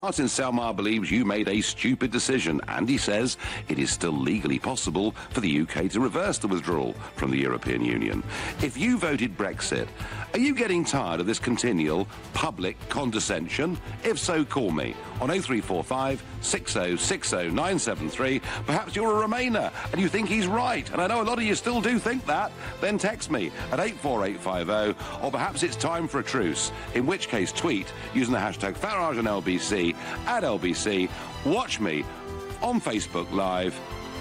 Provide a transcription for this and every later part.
Martin Selmar believes you made a stupid decision, and he says it is still legally possible for the UK to reverse the withdrawal from the European Union. If you voted Brexit, are you getting tired of this continual public condescension? If so, call me on 0345 6060 973. Perhaps you're a Remainer and you think he's right, and I know a lot of you still do think that. Then text me at 84850, or perhaps it's time for a truce, in which case tweet using the hashtag Farage and LBC at LBC. Watch me on Facebook Live.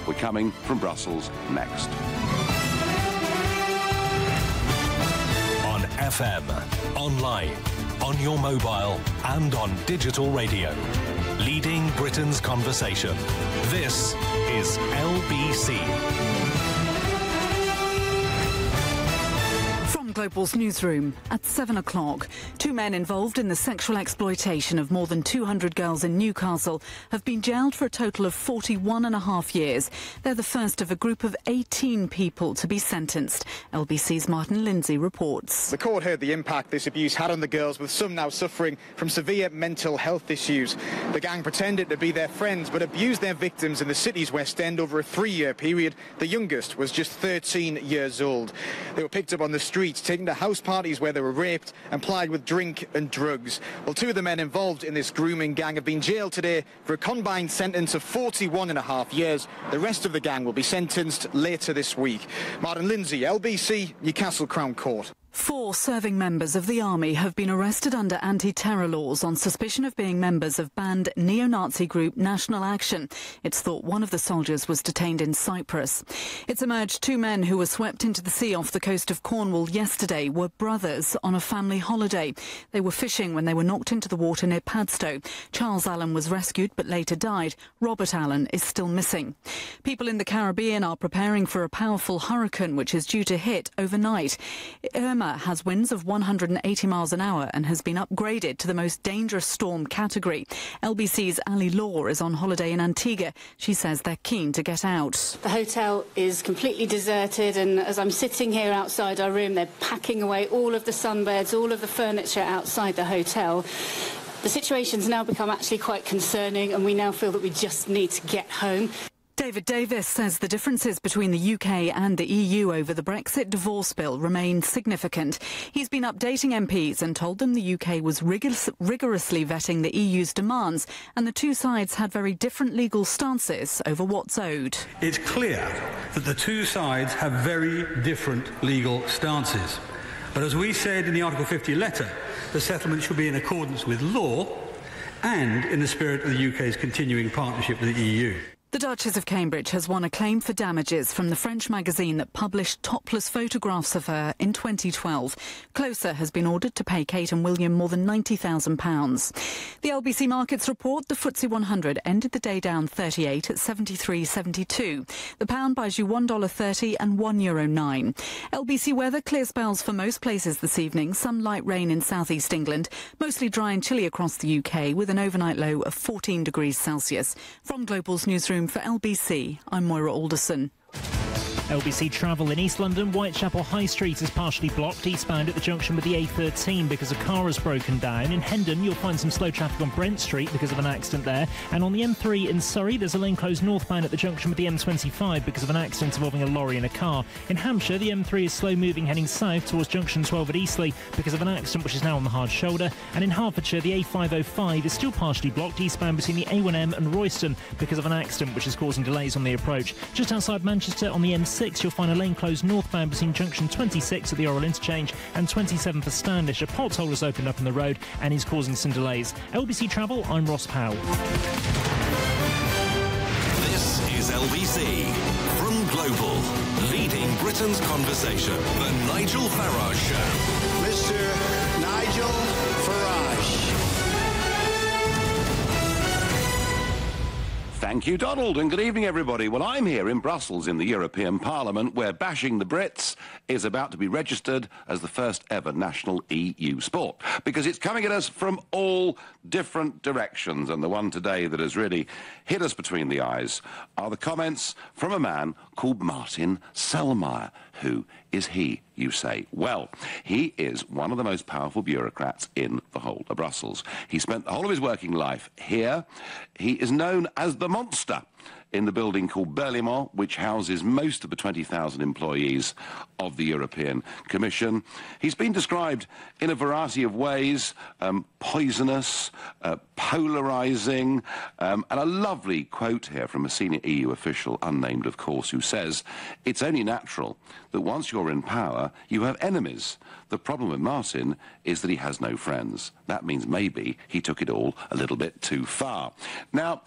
We're coming from Brussels next. On FM, online, on your mobile, and on digital radio. Leading Britain's conversation. This is LBC. Global's newsroom at 7 o'clock. 2 men involved in the sexual exploitation of more than 200 girls in Newcastle have been jailed for a total of 41.5 years. They're the first of a group of 18 people to be sentenced. LBC's Martin Lindsay reports. The court heard the impact this abuse had on the girls, with some now suffering from severe mental health issues. The gang pretended to be their friends but abused their victims in the city's West End over a 3-year period. The youngest was just 13 years old. They were picked up on the streets, taken to house parties where they were raped and plied with drink and drugs. Well, 2 of the men involved in this grooming gang have been jailed today for a combined sentence of 41.5 years. The rest of the gang will be sentenced later this week. Martin Lindsay, LBC, Newcastle Crown Court. 4 serving members of the army have been arrested under anti-terror laws on suspicion of being members of banned neo-Nazi group National Action. It's thought one of the soldiers was detained in Cyprus. It's emerged 2 men who were swept into the sea off the coast of Cornwall yesterday were brothers on a family holiday. They were fishing when they were knocked into the water near Padstow. Charles Allen was rescued but later died. Robert Allen is still missing. People in the Caribbean are preparing for a powerful hurricane which is due to hit overnight. Irma has winds of 180 miles an hour and has been upgraded to the most dangerous storm category. LBC's Ali Law is on holiday in Antigua. She says they're keen to get out. The hotel is completely deserted, and as I'm sitting here outside our room, they're packing away all of the sunbeds, all of the furniture outside the hotel. The situation's now become actually quite concerning, and we now feel that we just need to get home. David Davis says the differences between the UK and the EU over the Brexit divorce bill remain significant. He's been updating MPs and told them the UK was rigorously vetting the EU's demands, and the 2 sides had very different legal stances over what's owed. It's clear that the 2 sides have very different legal stances. But as we said in the Article 50 letter, the settlement should be in accordance with law and in the spirit of the UK's continuing partnership with the EU. The Duchess of Cambridge has won a claim for damages from the French magazine that published topless photographs of her in 2012. Closer has been ordered to pay Kate and William more than £90,000. The LBC Markets report, the FTSE 100 ended the day down 38 at 73.72. The pound buys you $1.30 and €1.09. LBC weather, clear spells for most places this evening. Some light rain in southeast England. Mostly dry and chilly across the UK with an overnight low of 14 degrees Celsius. From Global's newsroom for LBC, I'm Moira Alderson. LBC travel in East London, Whitechapel High Street is partially blocked eastbound at the junction with the A13 because a car has broken down. In Hendon, you'll find some slow traffic on Brent Street because of an accident there. And on the M3 in Surrey, there's a lane closed northbound at the junction with the M25 because of an accident involving a lorry and a car. In Hampshire, the M3 is slow moving heading south towards junction 12 at Eastleigh because of an accident which is now on the hard shoulder. And in Hertfordshire, the A505 is still partially blocked eastbound between the A1M and Royston because of an accident which is causing delays on the approach. Just outside Manchester on the M6, you'll find a lane closed northbound between junction 26 at the Oral Interchange and 27 for Standish. A pothole has opened up in the road and is causing some delays. LBC Travel, I'm Ross Powell. This is LBC from Global, leading Britain's conversation. The Nigel Farage Show. Mr. Nigel Farage. Thank you, Donald, and good evening, everybody. Well, I'm here in Brussels in the European Parliament, where Bashing the Brits is about to be registered as the first ever national EU sport, because it's coming at us from all different directions, and the one today that has really hit us between the eyes are the comments from a man called Martin Selmayr. Who is he, you say? Well, he is one of the most powerful bureaucrats in the whole of Brussels. He spent the whole of his working life here. He is known as the monster in the building called Berlaymont, which houses most of the 20,000 employees of the European Commission. He's been described in a variety of ways, poisonous, polarising, and a lovely quote here from a senior EU official, unnamed of course, who says, "It's only natural that once you're in power, you have enemies. The problem with Martin is that he has no friends. That means maybe he took it all a little bit too far." Now,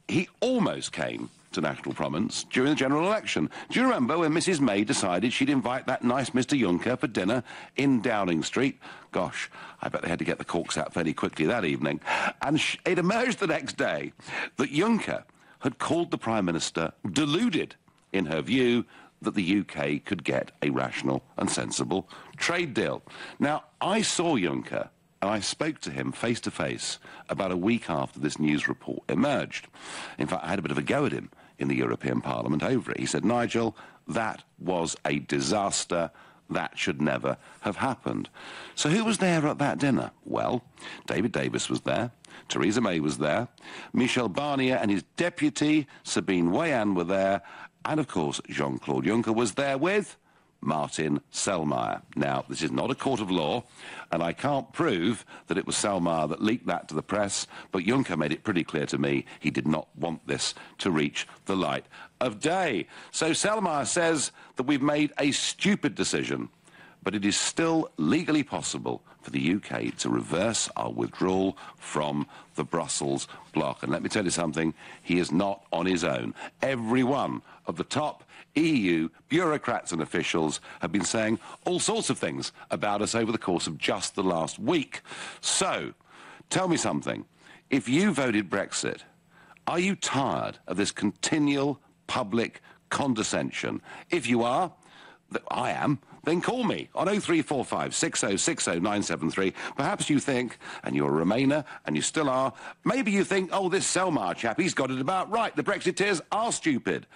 he almost came to national prominence during the general election. Do you remember when Mrs May decided she'd invite that nice Mr Juncker for dinner in Downing Street? Gosh, I bet they had to get the corks out fairly quickly that evening. And it emerged the next day that Juncker had called the Prime Minister deluded in her view that the UK could get a rational and sensible trade deal. Now, I saw Juncker and I spoke to him face-to-face about a week after this news report emerged. In fact, I had a bit of a go at him in the European Parliament over it. He said, "Nigel, that was a disaster. That should never have happened." So who was there at that dinner? Well, David Davis was there, Theresa May was there, Michel Barnier and his deputy, Sabine Wayan, were there, and of course, Jean-Claude Juncker was there with Martin Selmayr. Now, this is not a court of law, and I can't prove that it was Selmayr that leaked that to the press, but Juncker made it pretty clear to me he did not want this to reach the light of day. So Selmayr says that we've made a stupid decision, but it is still legally possible for the UK to reverse our withdrawal from the Brussels bloc. And let me tell you something, he is not on his own. Every one of the top EU bureaucrats and officials have been saying all sorts of things about us over the course of just the last week. So, tell me something. If you voted Brexit, are you tired of this continual public condescension? If you are, I am, then call me on 0345 6060 973. Perhaps you think, and you're a Remainer, and you still are, maybe you think, oh, this Selmayr chap, he's got it about right. The Brexiteers are stupid.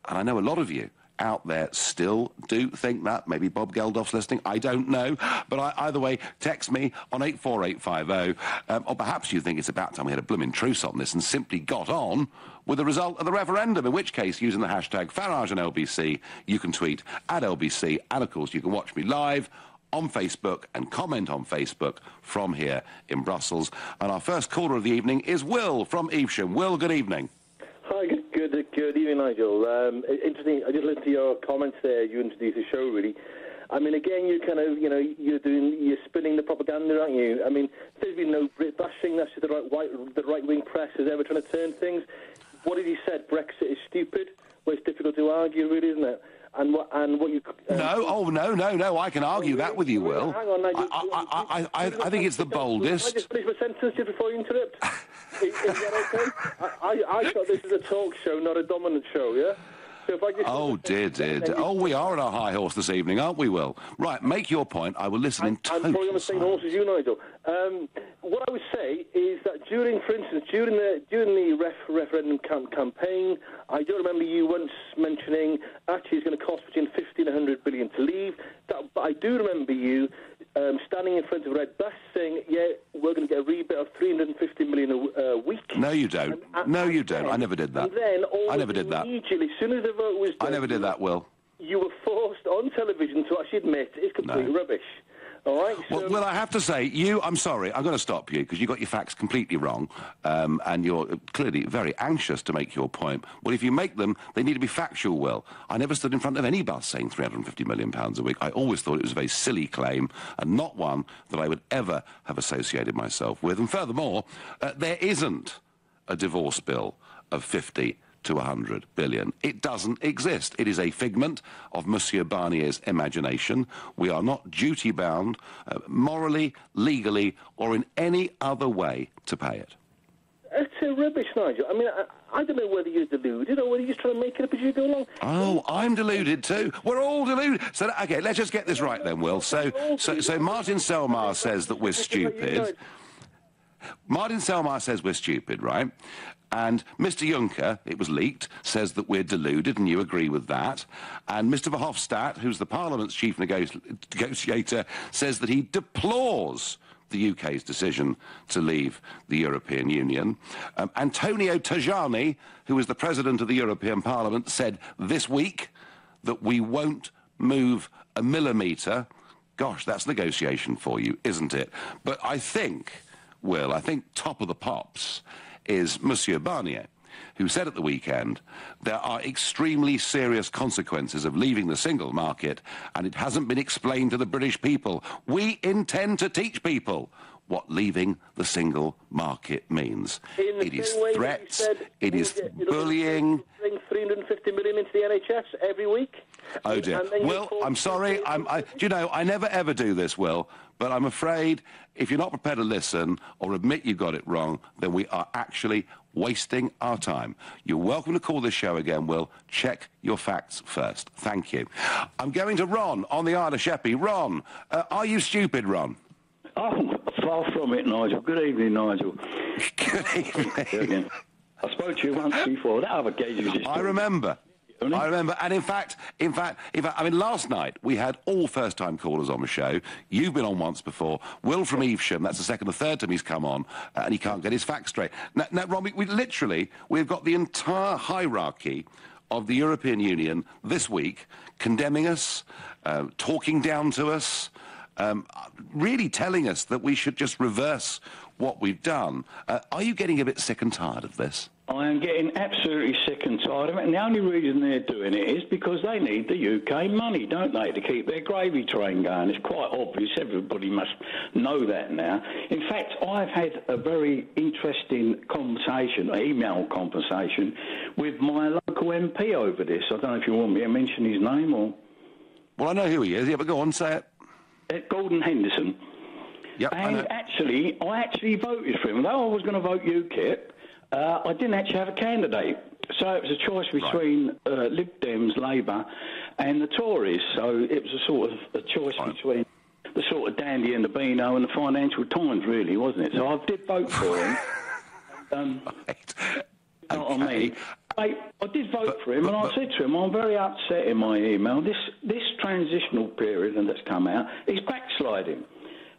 And I know a lot of you out there still do think that. Maybe Bob Geldof's listening, I don't know. But either way, text me on 84850. Or perhaps you think it's about time we had a blooming truce on this and simply got on with the result of the referendum, in which case, using the hashtag Farage and LBC, you can tweet at LBC, and of course you can watch me live on Facebook and comment on Facebook from here in Brussels. And our first caller of the evening is Will from Evesham. Will, good evening. Hi, good evening, Nigel. Interesting. I just listened to your comments there. You introduced the show, really. I mean, again, you kind of, you're spinning the propaganda, aren't you? I mean, there's been no Brit bashing. That's just the right-wing press is ever trying to turn things. What have you said? Brexit is stupid. Well, it's difficult to argue, really, isn't it? And what you... No, I can argue that with you, Will. Hang on, Nigel. I think it's the boldest. Can I just finish my sentence just before you interrupt? Is that okay? I thought this is a talk show, not a dominant show, yeah? So if I just dear. Oh, we are on our high horse this evening, aren't we, Will? Right, make your point. I will listen in total I'm probably on the same horse as you, Nigel. What I would say is that during the referendum campaign, I don't remember you once mentioning actually it's going to cost between 50 and 100 billion to leave. But I do remember you standing in front of Red Bus saying, yeah, we're going to get a rebate of 350 million a week. No, you don't. No, you don't. I never did that. And then I never did that. Immediately, as soon as the vote was done, I never did that, Will. You were forced on television to actually admit it's complete rubbish. All right. So well, I have to say, I'm sorry, I'm going to stop you because you got your facts completely wrong, and you're clearly very anxious to make your point. Well, if you make them, they need to be factual, Will. I never stood in front of any bus saying £350 million a week. I always thought it was a very silly claim and not one that I would ever have associated myself with. And furthermore, there isn't a divorce bill of 50 to 100 billion. It doesn't exist. It is a figment of Monsieur Barnier's imagination. We are not duty-bound, morally, legally, or in any other way to pay it. It's utter rubbish, Nigel. I mean, I don't know whether you're deluded or whether you're just trying to make it up as you go along. Oh, I'm deluded too. We're all deluded. So, okay, let's just get this right then, Will. So Martin Selmar says that we're stupid. Martin Selmar says we're stupid, right? And Mr. Juncker, it was leaked, says that we're deluded, and you agree with that. And Mr. Verhofstadt, who's the Parliament's chief negotiator, says that he deplores the UK's decision to leave the European Union. Antonio Tajani, who is the President of the European Parliament, said this week that we won't move a millimetre. Gosh, that's negotiation for you, isn't it? But I think, Will, I think top of the pops is Monsieur Barnier, who said at the weekend there are extremely serious consequences of leaving the single market, and it hasn't been explained to the British people. We intend to teach people what leaving the single market means. It is threats, it is bullying. 350 million into the NHS every week. Oh dear. Will, I'm sorry. I never ever do this, Will, but I'm afraid if you're not prepared to listen or admit you got it wrong, then we are actually wasting our time. You're welcome to call this show again, Will. Check your facts first. Thank you. I'm going to Ron on the Isle of Sheppey. Ron, are you stupid, Ron? Oh, far from it, Nigel. Good evening, Nigel. Good evening. I spoke to you once before. That other gauge was just... I remember. And in fact, I mean, last night we had all first-time callers on the show. You've been on once before. Will from Evesham, that's the second or third time he's come on, and he can't get his facts straight. Now Ron, we've got the entire hierarchy of the European Union this week condemning us, talking down to us, really telling us that we should just reverse what we've done. Are you getting a bit sick and tired of this? I am getting absolutely sick and tired of it, and the only reason they're doing it is because they need the UK money, don't they, to keep their gravy train going. It's quite obvious. Everybody must know that now. In fact, I've had a very interesting conversation, email conversation, with my local MP over this. I don't know if you want me to mention his name or... Well, I know who he is. Yeah, but go on, say it. Gordon Henderson. Yep, and I actually voted for him. Though I was going to vote UKIP, I didn't actually have a candidate. So it was a choice between Lib Dems, Labour, and the Tories. So it was a sort of a choice between the sort of Dandy and the Beano and the Financial Times, really, wasn't it? So I did vote for him. Know what I mean? I did vote for him, and I said to him, I'm very upset in my email. This transitional period that's come out is backsliding.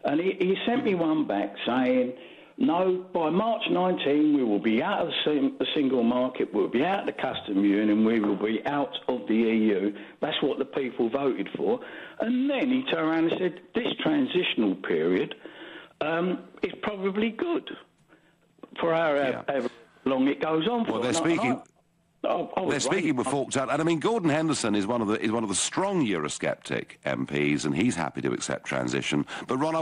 And he sent me one back saying, no, by March 19 we will be out of the single market, we'll be out of the customs union, we will be out of the EU. That's what the people voted for. And then he turned around and said, this transitional period is probably good for however long it goes on for. Well, they're speaking... They're speaking with forked out, and I mean Gordon Henderson is one of the strong Eurosceptic MPs, and he's happy to accept transition. But Ron, I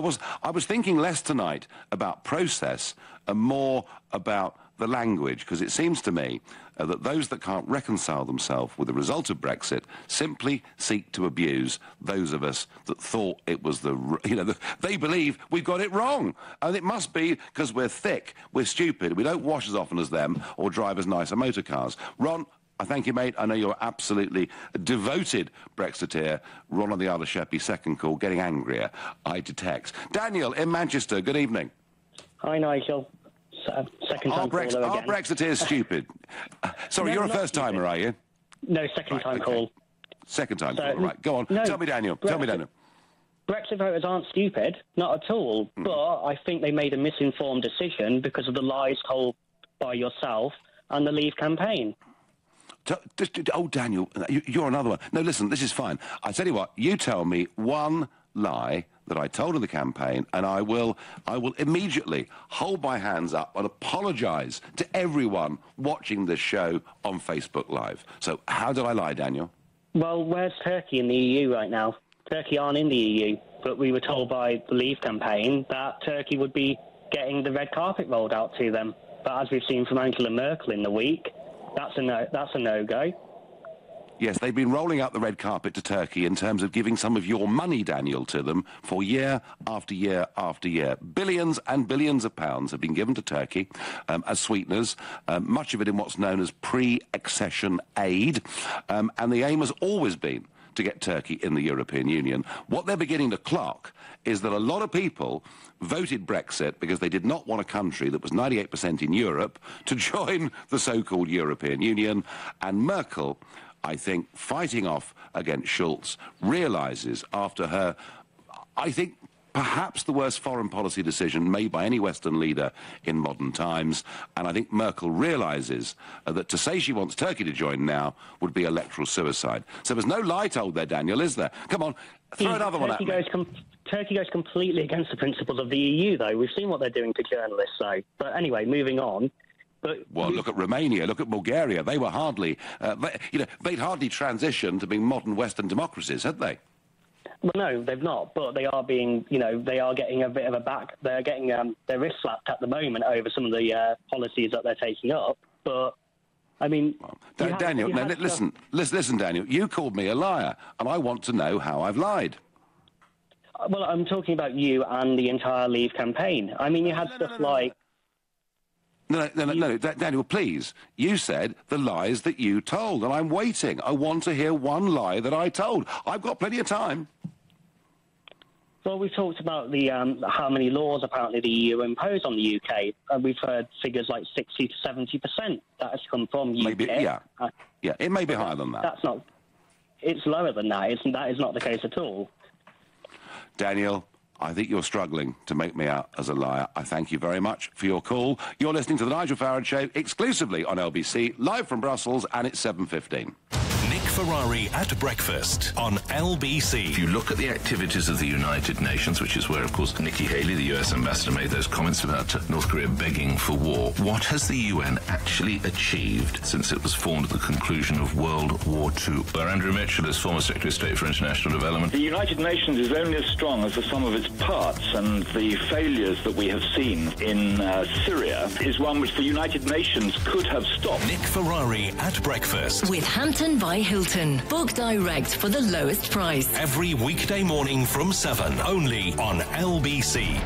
was thinking less tonight about process and more about the language, because it seems to me that those that can't reconcile themselves with the result of Brexit simply seek to abuse those of us that thought it was they believe we've got it wrong. And it must be because we're thick, we're stupid, we don't wash as often as them or drive as nicer motor cars. Ron, I thank you, mate. I know you're absolutely a devoted Brexiteer. Ron on the Isle of Sheppey, second call, getting angrier, I detect. Daniel in Manchester, good evening. Hi, Nigel. Second time caller again. Are Brexiteers stupid? Sorry, you're a first-timer, are you? No, second-time call. Second-time caller, right. Go on. Tell me, Daniel. Brexit voters aren't stupid, not at all. But I think they made a misinformed decision because of the lies told by yourself and the Leave campaign. Oh, Daniel, you're another one. No, listen, this is fine. I tell you what, you tell me one lie that I told in the campaign, and I will immediately hold my hands up and apologise to everyone watching this show on Facebook Live. So how did I lie, Daniel? Well, where's Turkey in the EU right now? Turkey aren't in the EU, but we were told by the Leave campaign that Turkey would be getting the red carpet rolled out to them. But as we've seen from Angela Merkel in the week, that's a no-go. Yes, they've been rolling out the red carpet to Turkey in terms of giving some of your money, Daniel, to them for year after year after year. Billions and billions of pounds have been given to Turkey as sweeteners, much of it in what's known as pre-accession aid, and the aim has always been to get Turkey in the European Union. What they're beginning to clock is that a lot of people voted Brexit because they did not want a country that was 98% in Europe to join the so-called European Union, and Merkel, I think, fighting off against Schulz, realises after her, I think, perhaps the worst foreign policy decision made by any Western leader in modern times, and I think Merkel realises that to say she wants Turkey to join now would be electoral suicide. So there's no lie told there, Daniel, is there? Come on, throw another one at me. Turkey goes completely against the principles of the EU, though. We've seen what they're doing to journalists, though. But anyway, moving on. Well, look at Romania, look at Bulgaria. They were hardly, they'd hardly transitioned to being modern Western democracies, had they? Well, no, they've not. But they are being, they are getting a bit of they're getting their wrist slapped at the moment over some of the policies that they're taking up. But I mean, Daniel, listen, Daniel. You called me a liar, and I want to know how I've lied. Well, I'm talking about you and the entire Leave campaign. I mean, you had stuff like. No, Daniel, please. You said the lies that you told, and I'm waiting. I want to hear one lie that I told. I've got plenty of time. Well, we've talked about the how many laws apparently the EU impose on the UK, and we've heard figures like 60 to 70% that has come from UK. Maybe, yeah, it may be higher than that. That's not. It's lower than that. That is not the case at all. Daniel, I think you're struggling to make me out as a liar. I thank you very much for your call. You're listening to the Nigel Farage Show exclusively on LBC, live from Brussels, and it's 7:15. Nick Ferrari at breakfast on LBC. If you look at the activities of the United Nations, which is where, of course, Nikki Haley, the US ambassador, made those comments about North Korea begging for war, what has the UN actually achieved since it was formed at the conclusion of World War II? Where Andrew Mitchell is former Secretary of State for International Development. The United Nations is only as strong as the sum of its parts, and the failures that we have seen in Syria is one which the United Nations could have stopped. Nick Ferrari at breakfast. With Hampton by Hilton. Book direct for the lowest price. Every weekday morning from 7, only on LBC.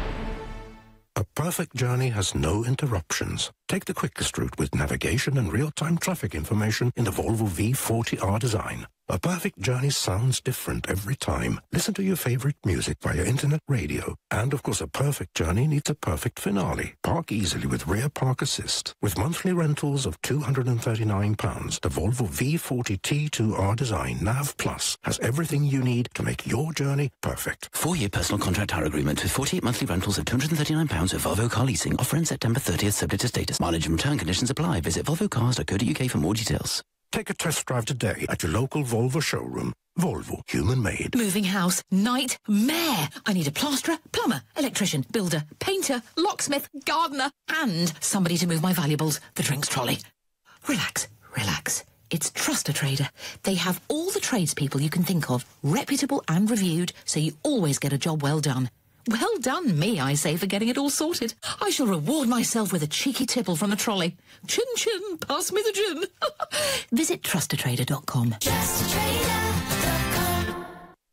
A perfect journey has no interruptions. Take the quickest route with navigation and real-time traffic information in the Volvo V40R design. A perfect journey sounds different every time. Listen to your favorite music via internet radio. And, of course, a perfect journey needs a perfect finale. Park easily with Rear Park Assist. With monthly rentals of £239, the Volvo V40 T2R design NAV Plus has everything you need to make your journey perfect. 4-year personal contract hire agreement with 48 monthly rentals of £239 with Volvo Car Leasing. Offer ends September 30th, subject to status. Mileage and return conditions apply. Visit volvocars.co.uk for more details. Take a test drive today at your local Volvo showroom. Volvo, human-made. Moving house, nightmare. I need a plasterer, plumber, electrician, builder, painter, locksmith, gardener, and somebody to move my valuables, the drinks trolley. Relax, relax. It's Trust a Trader. They have all the tradespeople you can think of, reputable and reviewed, so you always get a job well done. Well done, me, I say, for getting it all sorted. I shall reward myself with a cheeky tipple from the trolley. Chin chin, pass me the gin. Visit trustatrader.com.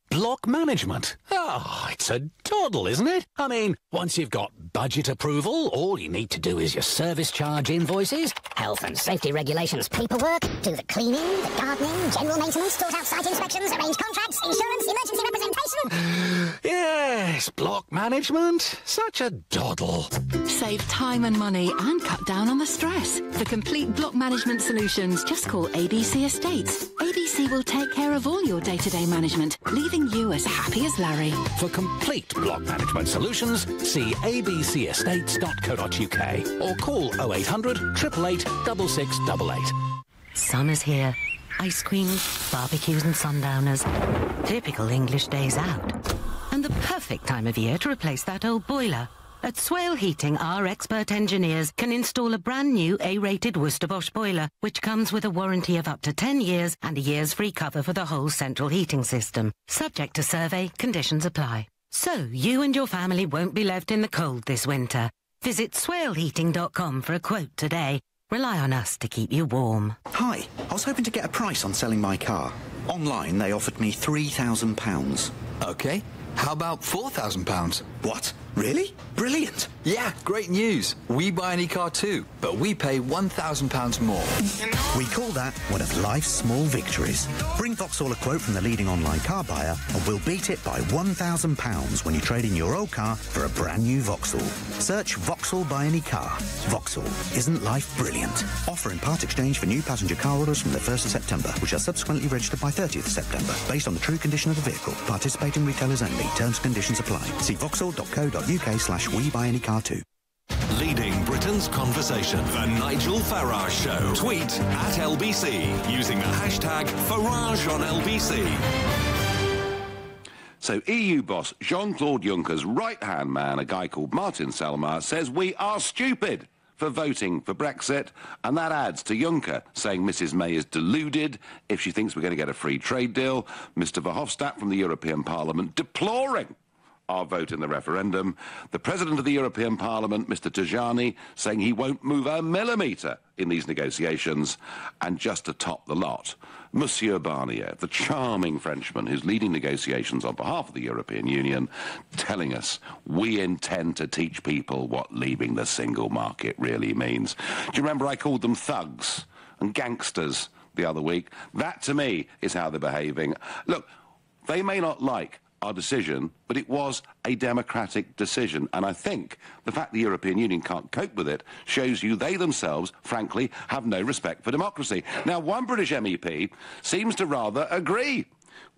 Block management? Oh, it's a doddle, isn't it? I mean, once you've got budget approval, all you need to do is your service charge invoices, health and safety regulations paperwork, do the cleaning, the gardening, general maintenance, sort out site inspections, arrange contracts, insurance, emergency representation. Yes, block management. Such a doddle. Save time and money and cut down on the stress. For complete block management solutions, just call ABC Estates. ABC will take care of all your day-to-day management, leaving you as happy as Larry. For complete block management solutions, see abcestates.co.uk or call 0800 888 6688. Summer's here. Ice cream, barbecues and sundowners. Typical English days out. And the perfect time of year to replace that old boiler. At Swale Heating, our expert engineers can install a brand new A-rated Worcester Bosch boiler, which comes with a warranty of up to 10 years and a year's free cover for the whole central heating system. Subject to survey, conditions apply. So you and your family won't be left in the cold this winter. Visit swaleheating.com for a quote today. Rely on us to keep you warm. Hi, I was hoping to get a price on selling my car. Online, they offered me £3,000. OK. How about £4,000? What? Really? Brilliant. Yeah, great news. We buy any car too, but we pay £1,000 more. We call that one of life's small victories. Bring Vauxhall a quote from the leading online car buyer and we'll beat it by £1,000 when you trade in your old car for a brand new Vauxhall. Search Vauxhall Buy Any Car. Vauxhall. Isn't life brilliant? Offer in part exchange for new passenger car orders from the 1st of September, which are subsequently registered by 30th of September, based on the true condition of the vehicle. Participating retailers only. Terms and conditions apply. See vauxhall.co.uk/WeBuyAnyCar2. Leading Britain's conversation. The Nigel Farage Show. Tweet at LBC using the hashtag #FarageOnLBC. So EU boss Jean-Claude Juncker's right-hand man, a guy called Martin Selmayr, says we are stupid for voting for Brexit, and that adds to Juncker saying Mrs May is deluded if she thinks we're going to get a free trade deal. Mr Verhofstadt from the European Parliament deploring our vote in the referendum. The President of the European Parliament, Mr Tajani, saying he won't move a millimetre in these negotiations. And just to top the lot, Monsieur Barnier, the charming Frenchman who's leading negotiations on behalf of the European Union, telling us we intend to teach people what leaving the single market really means. Do you remember I called them thugs and gangsters the other week? That, to me, is how they're behaving. Look, they may not like our decision, but it was a democratic decision. And I think the fact the European Union can't cope with it shows you they themselves, frankly, have no respect for democracy. Now, one British MEP seems to rather agree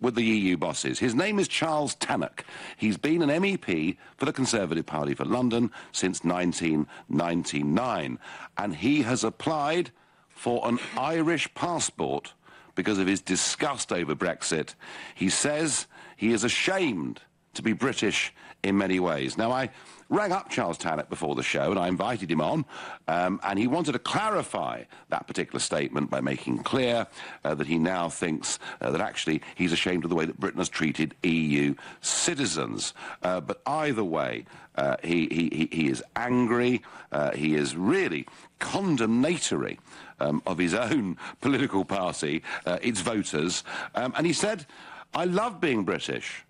with the EU bosses. His name is Charles Tannock. He's been an MEP for the Conservative Party for London since 1999. And he has applied for an Irish passport because of his disgust over Brexit. He says he is ashamed to be British in many ways. Now, I rang up Charles Tannock before the show and I invited him on, and he wanted to clarify that particular statement by making clear that he now thinks that actually he's ashamed of the way that Britain has treated EU citizens. But either way, he is angry, he is really condemnatory of his own political party, its voters, and he said, I love being British,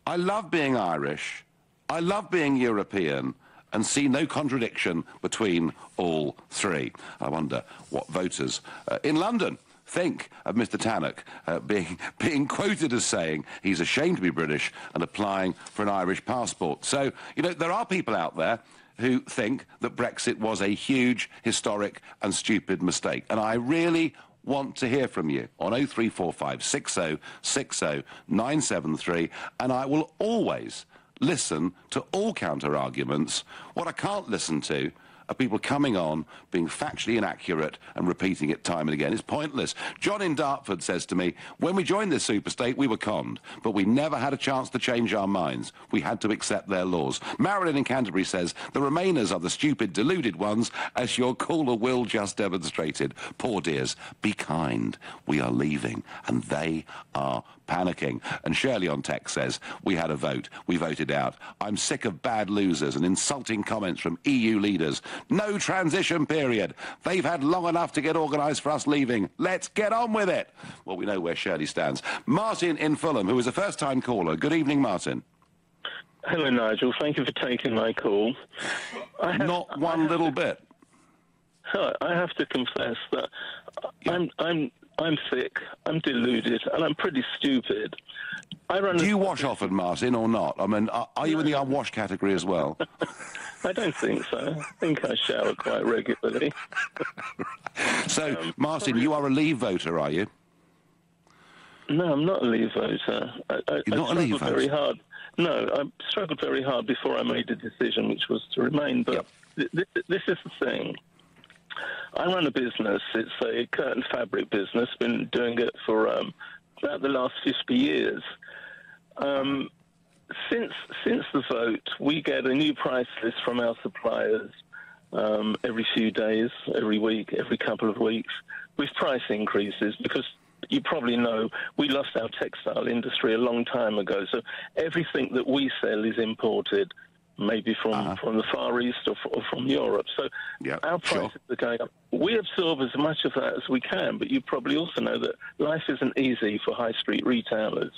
I love being Irish, I love being European, and see no contradiction between all three. I wonder what voters in London think of Mr Tannock being quoted as saying he's ashamed to be British and applying for an Irish passport. So, you know, there are people out there who think that Brexit was a huge, historic and stupid mistake. And I really want to hear from you on 0345 60 60 973, and I will always listen to all counter-arguments. What I can't listen to are people coming on, being factually inaccurate and repeating it time and again. It's pointless. John in Dartford says to me, when we joined this superstate, we were conned, but we never had a chance to change our minds. We had to accept their laws. Marilyn in Canterbury says, the Remainers are the stupid, deluded ones, as your cooler will just demonstrated. Poor dears, be kind. We are leaving, and they are panicking. And Shirley on text says, we had a vote. We voted out. I'm sick of bad losers and insulting comments from EU leaders. No transition period. They've had long enough to get organised for us leaving. Let's get on with it. Well, we know where Shirley stands. Martin in Fulham, who is a first-time caller. Good evening, Martin. Hello, Nigel. Thank you for taking my call. Not one little bit. I have to confess that I'm sick, I'm deluded, and I'm pretty stupid. Do you wash often, Martin, or not? I mean, are you in the unwashed category as well? I don't think so. I think I shower quite regularly. So, Martin, you are a Leave voter, are you? No, I'm not a Leave voter. You're not a Leave voter? Very hard. No, I struggled very hard before I made a decision, which was to remain. But this is the thing. I run a business. It's a curtain fabric business. Been doing it for about the last 50 years. Since the vote, we get a new price list from our suppliers every few days, every week, every couple of weeks, with price increases, because you probably know we lost our textile industry a long time ago. So everything that we sell is imported. maybe from the Far East or from Europe. So our prices are going up. We absorb as much of that as we can, but you probably also know that life isn't easy for high street retailers.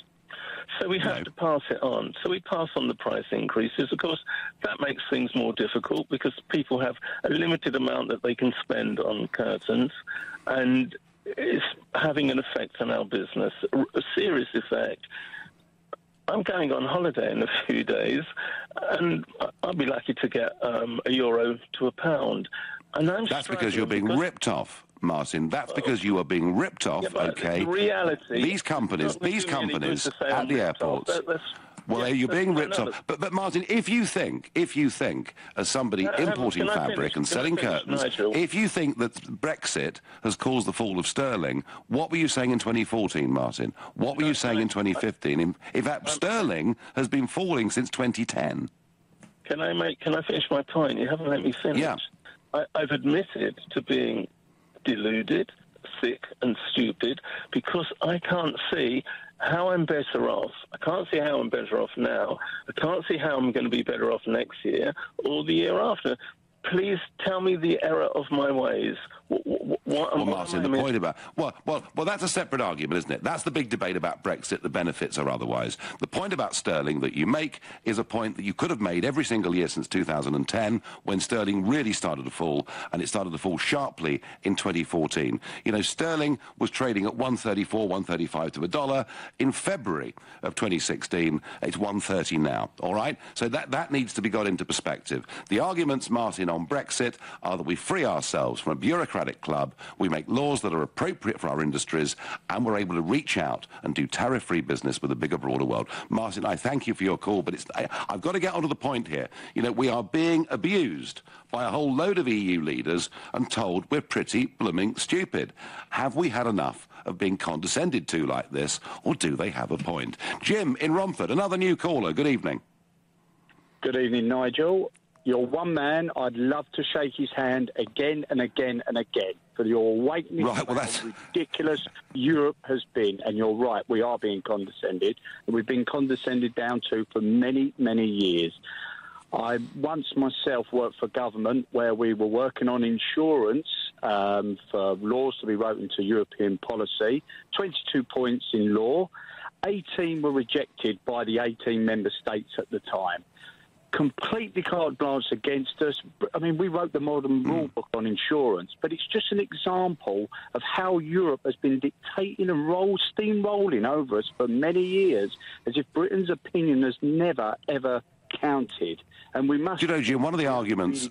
So we have to pass it on. So we pass on the price increases. Of course, that makes things more difficult because people have a limited amount that they can spend on curtains, and it's having an effect on our business, a serious effect. I'm going on holiday in a few days, and I'll be lucky to get €1 to £1. And that's because you're being ripped off, Martin. That's because you are being ripped off. Okay. The reality. These companies at the airports. Well, you're being ripped off. But Martin, if you think, as somebody importing fabric and selling curtains, if you think that Brexit has caused the fall of sterling, what were you saying in 2014, Martin? What were you saying in 2015? In fact, sterling has been falling since 2010. Can I finish my point? You haven't let me finish. Yeah. I've admitted to being deluded, sick and stupid because I can't see how I'm better off. I can't see how I'm better off now. I can't see how I'm going to be better off next year or the year after. Please tell me the error of my ways. Martin, the point about... Well, that's a separate argument, isn't it? That's the big debate about Brexit, the benefits or otherwise. The point about sterling that you make is a point that you could have made every single year since 2010 when sterling really started to fall, and it started to fall sharply in 2014. You know, sterling was trading at 134, 135 to a dollar. In February of 2016, it's 130 now, all right? So that needs to be got into perspective. The arguments, Martin, on Brexit are that we free ourselves from a bureaucratic club, we make laws that are appropriate for our industries, and we're able to reach out and do tariff-free business with a bigger, broader world. Martin, I thank you for your call, but I've got to get onto the point here. You know, we are being abused by a whole load of EU leaders and told we're pretty blooming stupid. Have we had enough of being condescended to like this, or do they have a point? Jim in Romford, another new caller. Good evening. Good evening, Nigel. You're one man I'd love to shake his hand again and again and again for your awakening how ridiculous Europe has been. And you're right, we are being condescended, and we've been condescended down to for many, many years. I once myself worked for government where we were working on insurance for laws to be wrote into European policy, 22 points in law, 18 were rejected by the 18 member states at the time. Completely carte blanche against us. I mean, we wrote the modern rule book on insurance, but it's just an example of how Europe has been dictating and steamrolling over us for many years, as if Britain's opinion has never, ever counted. And we must... Do you know, Jim, one of the arguments,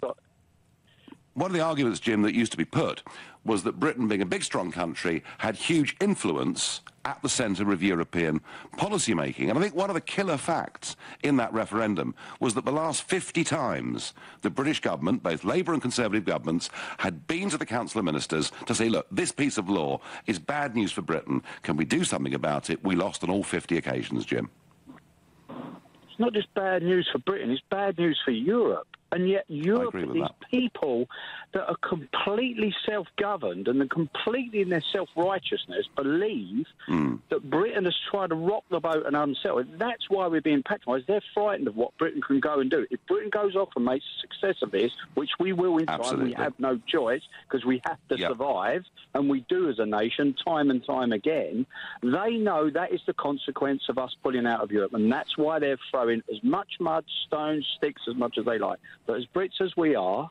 Jim, that used to be put was that Britain, being a big, strong country, had huge influence at the centre of European policy-making. And I think one of the killer facts in that referendum was that the last 50 times the British government, both Labour and Conservative governments, had been to the Council of Ministers to say, look, this piece of law is bad news for Britain. Can we do something about it? We lost on all 50 occasions, Jim. It's not just bad news for Britain, it's bad news for Europe. And yet Europe are these people that are completely self-governed and completely in their self-righteousness believe that Britain has tried to rock the boat and unsettle it. That's why we're being patronised. They're frightened of what Britain can go and do. If Britain goes off and makes a success of this, which we will in time, we have no choice because we have to survive, and we do as a nation time and time again, they know that is the consequence of us pulling out of Europe, and that's why they're throwing as much mud, stones, sticks, as much as they like. But as Brits as we are,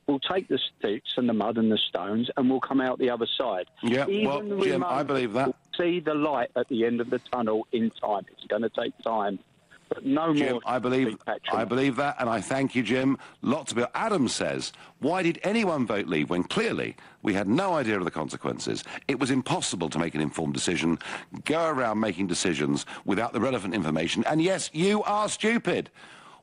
we'll take the sticks and the mud and the stones and we'll come out the other side. Yeah, well, Jim, I believe that. We'll see the light at the end of the tunnel in time. It's going to take time. But no Jim, more... I believe that, and I thank you, Jim. Lots of it. Adam says, why did anyone vote leave when clearly we had no idea of the consequences? It was impossible to make an informed decision, go around making decisions without the relevant information. And yes, you are stupid.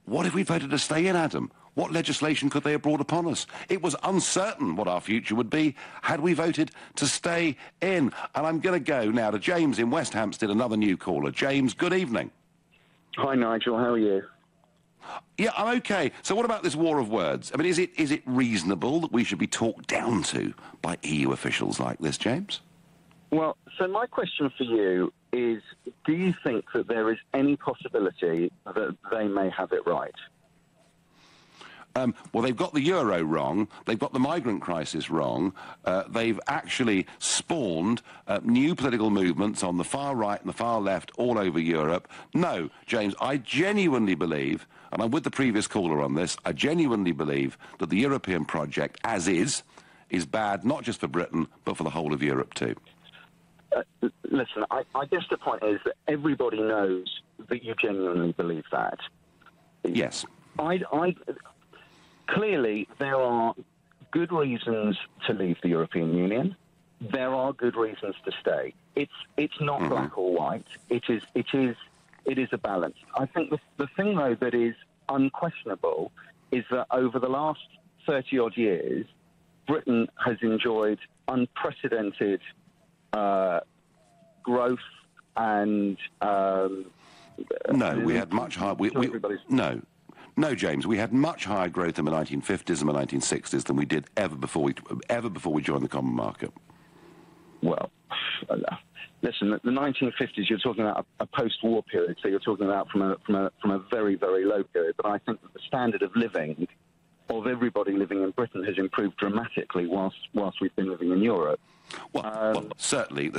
What if we voted to stay in, Adam? What legislation could they have brought upon us? It was uncertain what our future would be had we voted to stay in. And I'm going to go now to James in West Hampstead, another new caller. James, good evening. Hi, Nigel. How are you? Yeah, I'm okay. So what about this war of words? I mean, is it reasonable that we should be talked down to by EU officials like this, James? Well, so my question for you is, do you think that there is any possibility that they may have it right? Well, they've got the euro wrong. They've got the migrant crisis wrong. They've actually spawned new political movements on the far right and the far left all over Europe. No, James, I genuinely believe, and I'm with the previous caller on this, I genuinely believe that the European project, as is bad not just for Britain, but for the whole of Europe too. Listen, I guess the point is that everybody knows that you genuinely believe that. Yes. Clearly, there are good reasons to leave the European Union. There are good reasons to stay. It's not black or white. It is a balance. I think the thing, though, that is unquestionable is that over the last 30-odd years, Britain has enjoyed unprecedented growth and... no, we had much higher... No, James, we had much higher growth in the 1950s and the 1960s than we did ever before we joined the common market. Well, listen, the 1950s, you're talking about a post-war period, so you're talking about from a very, very low period. But I think that the standard of living of everybody living in Britain has improved dramatically whilst we've been living in Europe. Well, certainly,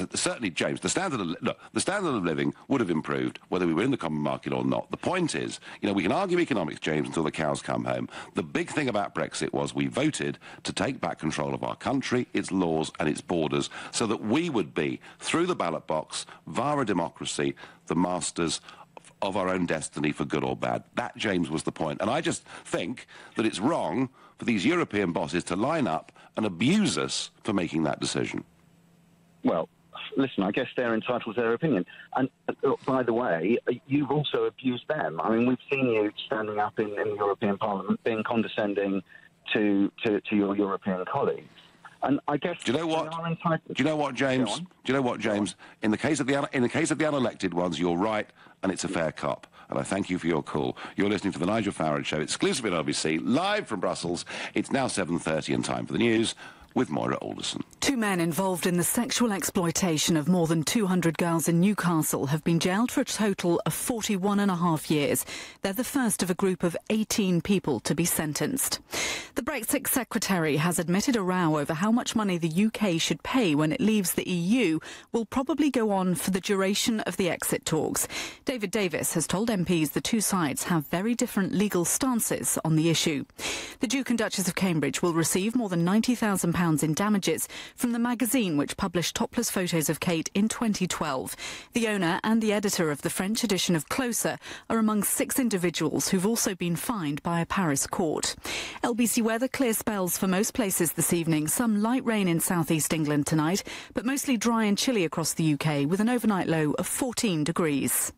James, the standard of living would have improved whether we were in the common market or not. The point is, we can argue economics, James, until the cows come home. The big thing about Brexit was we voted to take back control of our country, its laws and its borders, so that we would be, through the ballot box, via a democracy, the masters of our own destiny for good or bad. That, James, was the point. And I just think that it's wrong for these European bosses to line up and abuse us for making that decision. Well, listen, I guess they're entitled to their opinion. And, by the way, you've also abused them. I mean, we've seen you standing up in the European Parliament being condescending to your European colleagues. And I guess... Do you know what, James? Do you know what, James? In the case of the unelected ones, you're right, and it's a fair cop. And I thank you for your call. You're listening to the Nigel Farage Show, exclusively on LBC, live from Brussels. It's now 7:30 and time for the news with Moira Alderson. 2 men involved in the sexual exploitation of more than 200 girls in Newcastle have been jailed for a total of 41.5 years. They're the first of a group of 18 people to be sentenced. The Brexit Secretary has admitted a row over how much money the UK should pay when it leaves the EU will probably go on for the duration of the exit talks. David Davis has told MPs the two sides have very different legal stances on the issue. The Duke and Duchess of Cambridge will receive more than £90,000 in damages from the magazine which published topless photos of Kate in 2012. The owner and the editor of the French edition of Closer are among 6 individuals who've also been fined by a Paris court. LBC weather, clear spells for most places this evening. Some light rain in southeast England tonight, but mostly dry and chilly across the UK with an overnight low of 14 degrees.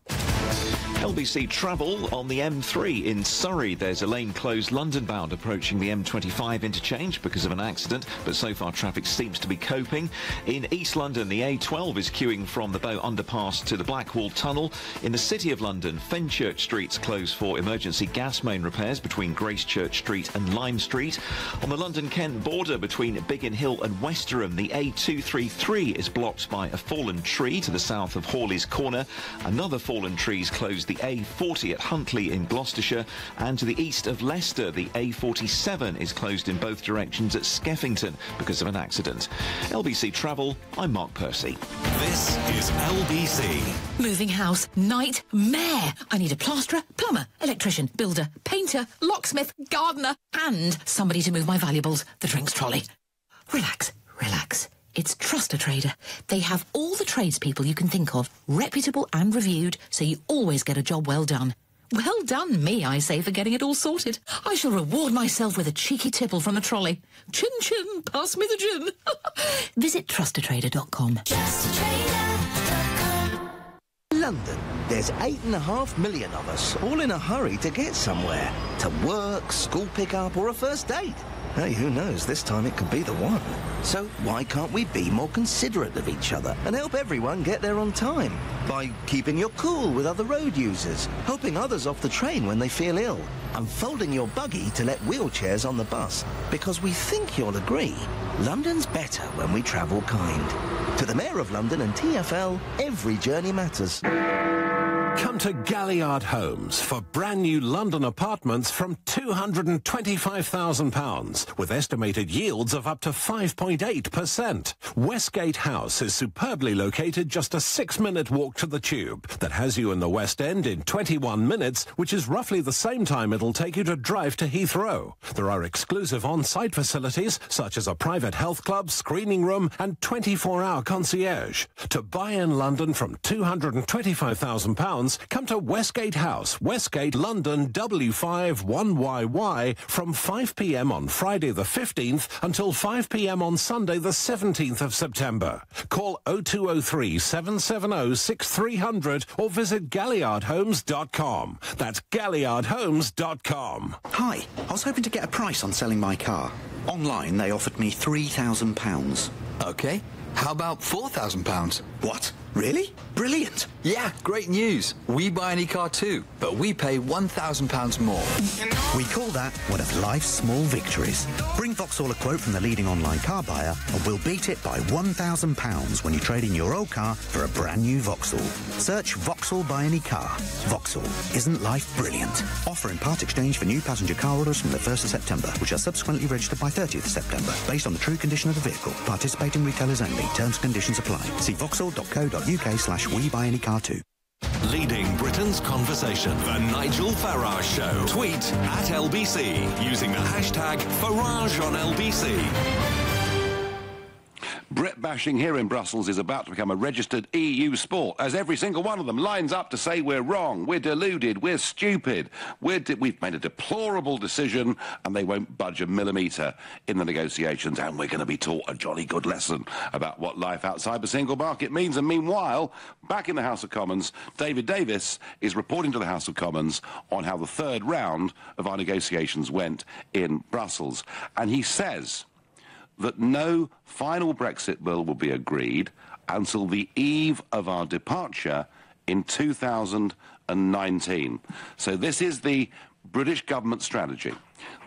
LBC travel on the M3 in Surrey. There's a lane closed London-bound approaching the M25 interchange because of an accident, but so far traffic seems to be coping. In East London, the A12 is queuing from the Bow Underpass to the Blackwall Tunnel. In the City of London, Fenchurch Street's closed for emergency gas main repairs between Gracechurch Street and Lime Street. On the London-Kent border between Biggin Hill and Westerham, the A233 is blocked by a fallen tree to the south of Hawley's Corner. Another fallen tree is closed the A40 at Huntley in Gloucestershire, and to the east of Leicester the A47 is closed in both directions at Skeffington because of an accident. LBC Travel, I'm Mark Percy. This is LBC. Moving house, nightmare. I need a plasterer, plumber, electrician, builder, painter, locksmith, gardener, and somebody to move my valuables, the drinks trolley. Relax, relax. It's Trust a Trader. They have all the tradespeople you can think of, reputable and reviewed, so you always get a job well done. Well done me, I say, for getting it all sorted. I shall reward myself with a cheeky tipple from the trolley. Chin chin, pass me the gin. Visit trustatrader.com. London. There's 8.5 million of us, all in a hurry to get somewhere. To work, school pickup, or a first date. Hey, who knows, this time it could be the one. So why can't we be more considerate of each other and help everyone get there on time? By keeping your cool with other road users, helping others off the train when they feel ill, and folding your buggy to let wheelchairs on the bus. Because we think you'll agree, London's better when we travel kind. To the Mayor of London and TfL, every journey matters. Come to Galliard Homes for brand new London apartments from £225,000 with estimated yields of up to 5.8%. Westgate House is superbly located just a 6-minute walk to the Tube that has you in the West End in 21 minutes, which is roughly the same time it'll take you to drive to Heathrow. There are exclusive on-site facilities such as a private health club, screening room and 24-hour concierge. To buy in London from £225,000, come to Westgate House, Westgate, London, W5 1YY from 5 p.m. on Friday the 15th until 5 p.m. on Sunday the 17th of September. Call 0203 770 6300 or visit galliardhomes.com. That's galliardhomes.com. Hi, I was hoping to get a price on selling my car. Online, they offered me £3,000. OK. How about £4,000? What? Really? Brilliant. Yeah, great news. We buy any car too, but we pay £1,000 more. We call that one of life's small victories. Bring Vauxhall a quote from the leading online car buyer and we'll beat it by £1,000 when you trade in your old car for a brand new Vauxhall. Search Vauxhall Buy Any Car. Vauxhall. Isn't life brilliant? Offer in part exchange for new passenger car orders from the 1st of September, which are subsequently registered by 30th of September, based on the true condition of the vehicle. Participating retailers only. Terms and conditions apply. See vauxhall.co.uk/WeBuyAnyCar2. Leading Britain's conversation. The Nigel Farage Show. Tweet at LBC using the hashtag #FarageOnLBC. Brit bashing here in Brussels is about to become a registered EU sport, as every single one of them lines up to say we're wrong, we're deluded, we're stupid, we've made a deplorable decision, and they won't budge a millimetre in the negotiations, and we're going to be taught a jolly good lesson about what life outside the single market means. And meanwhile, back in the House of Commons, David Davis is reporting to the House of Commons on how the third round of our negotiations went in Brussels. And he says that no final Brexit bill will be agreed until the eve of our departure in 2019. So this is the British government strategy.